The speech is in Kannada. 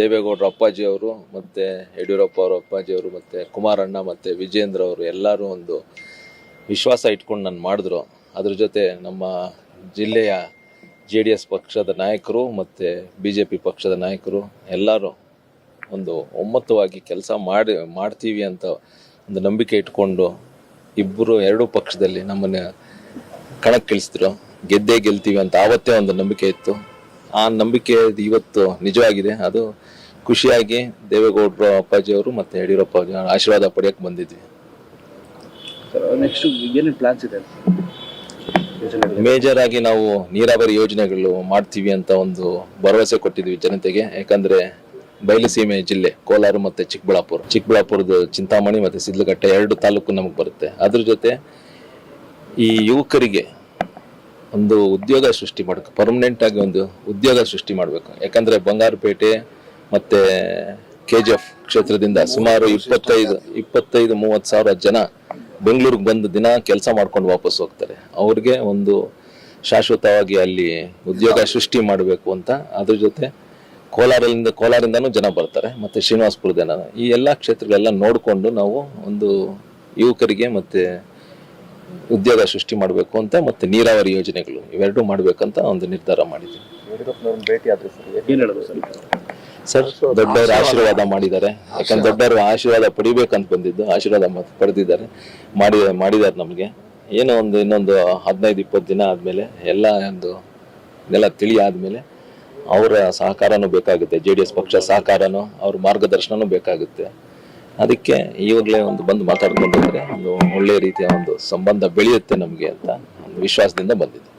ದೇವೇಗೌಡರ ಅಪ್ಪಾಜಿಯವರು ಮತ್ತು ಯಡಿಯೂರಪ್ಪ ಅವರ ಅಪ್ಪಾಜಿಯವರು ಮತ್ತು ಕುಮಾರಣ್ಣ ಮತ್ತು ವಿಜೇಂದ್ರ ಅವರು ಎಲ್ಲರೂ ಒಂದು ವಿಶ್ವಾಸ ಇಟ್ಕೊಂಡು ನಾನು ಮಾಡಿದ್ರು. ಅದ್ರ ಜೊತೆ ನಮ್ಮ ಜಿಲ್ಲೆಯ JDS ಪಕ್ಷದ ನಾಯಕರು ಮತ್ತು BJP ಪಕ್ಷದ ನಾಯಕರು ಎಲ್ಲರೂ ಒಂದು ಒಮ್ಮತವಾಗಿ ಕೆಲಸ ಮಾಡ್ತೀವಿ ಅಂತ ಒಂದು ನಂಬಿಕೆ ಇಟ್ಕೊಂಡು ಎರಡೂ ಪಕ್ಷದಲ್ಲಿ ನಮ್ಮನ್ನು ಕಣಕ್ಕಿಳಿಸಿದ್ರು. ಗೆಲ್ತೀವಿ ಅಂತ ಆವತ್ತೇ ಒಂದು ನಂಬಿಕೆ ಇತ್ತು. ಆ ನಂಬಿಕೆ ಇವತ್ತು ನಿಜವಾಗಿದೆ. ಅದು ಖುಷಿಯಾಗಿ ದೇವೇಗೌಡರು ಅಪ್ಪಾಜಿಯವರು ಮತ್ತು ಯಡಿಯೂರಪ್ಪ ಆಶೀರ್ವಾದ ಪಡೆಯಕ್ಕೆ ಬಂದಿದ್ವಿ. ಮೇಜರ್ ಆಗಿ ನಾವು ನೀರಾವರಿ ಯೋಜನೆಗಳು ಮಾಡ್ತೀವಿ ಅಂತ ಒಂದು ಭರವಸೆ ಕೊಟ್ಟಿದ್ವಿ ಜನತೆಗೆ. ಯಾಕಂದ್ರೆ ಬಯಲುಸೀಮೆ ಜಿಲ್ಲೆ ಕೋಲಾರ ಮತ್ತು ಚಿಕ್ಕಬಳ್ಳಾಪುರದ ಚಿಂತಾಮಣಿ ಮತ್ತು ಸಿದ್ಲಘಟ್ಟ 2 ತಾಲೂಕು ನಮಗೆ ಬರುತ್ತೆ. ಅದ್ರ ಜೊತೆ ಈ ಯುವಕರಿಗೆ ಒಂದು ಉದ್ಯೋಗ ಸೃಷ್ಟಿ ಮಾಡಬೇಕು, ಪರ್ಮನೆಂಟ್ ಆಗಿ ಒಂದು ಉದ್ಯೋಗ ಸೃಷ್ಟಿ ಮಾಡಬೇಕು. ಯಾಕಂದ್ರೆ ಬಂಗಾರಪೇಟೆ ಮತ್ತೆ KGF ಕ್ಷೇತ್ರದಿಂದ ಸುಮಾರು 25-30 ಸಾವಿರ ಜನ ಬೆಂಗಳೂರಿಗೆ ಬಂದು ದಿನ ಕೆಲಸ ಮಾಡ್ಕೊಂಡು ವಾಪಸ್ ಹೋಗ್ತಾರೆ. ಅವ್ರಿಗೆ ಒಂದು ಶಾಶ್ವತವಾಗಿ ಅಲ್ಲಿ ಉದ್ಯೋಗ ಸೃಷ್ಟಿ ಮಾಡಬೇಕು ಅಂತ. ಅದ್ರ ಜೊತೆ ಕೋಲಾರಿಂದನೂ ಜನ ಬರ್ತಾರೆ, ಮತ್ತೆ ಶ್ರೀನಿವಾಸಪುರದ ಜನ. ಈ ಎಲ್ಲ ಕ್ಷೇತ್ರಗಳೆಲ್ಲ ನೋಡಿಕೊಂಡು ನಾವು ಒಂದು ಯುವಕರಿಗೆ ಮತ್ತೆ ಉದ್ಯೋಗ ಸೃಷ್ಟಿ ಮಾಡಬೇಕು ಅಂತ, ಮತ್ತೆ ನೀರಾವರಿ ಯೋಜನೆಗಳು ಇವೆರಡೂ ಮಾಡ್ಬೇಕಂತ ಒಂದು ನಿರ್ಧಾರ ಮಾಡಿದ್ವಿ. ಸರ್ ದೊಡ್ಡವರು ಆಶೀರ್ವಾದ ಮಾಡಿದ್ದಾರೆ. ಯಾಕಂದ್ರೆ ದೊಡ್ಡವರು ಆಶೀರ್ವಾದ ಪಡಿಬೇಕಂತ ಬಂದಿದ್ದು, ಆಶೀರ್ವಾದ ಪಡೆದಿದ್ದಾರೆ, ಮಾಡಿದ್ದಾರೆ ನಮಗೆ. ಏನೋ ಇನ್ನೊಂದು 15-20 ದಿನ ಆದ್ಮೇಲೆ ಇದೆಲ್ಲ ತಿಳಿ ಆದ್ಮೇಲೆ ಅವರ ಸಹಕಾರನೂ ಬೇಕಾಗುತ್ತೆ, JDS ಪಕ್ಷ ಸಹಕಾರನೂ ಅವ್ರ ಮಾರ್ಗದರ್ಶನನೂ ಬೇಕಾಗುತ್ತೆ. ಅದಕ್ಕೆ ಇವಾಗಲೇ ಬಂದು ಮಾತಾಡ್ಕೊಂಡಿದ್ರೆ ಒಂದು ಒಳ್ಳೆ ರೀತಿಯ ಒಂದು ಸಂಬಂಧ ಬೆಳೆಯುತ್ತೆ ನಮಗೆ ಅಂತ ಒಂದು ವಿಶ್ವಾಸದಿಂದ ಬಂದಿದೆ.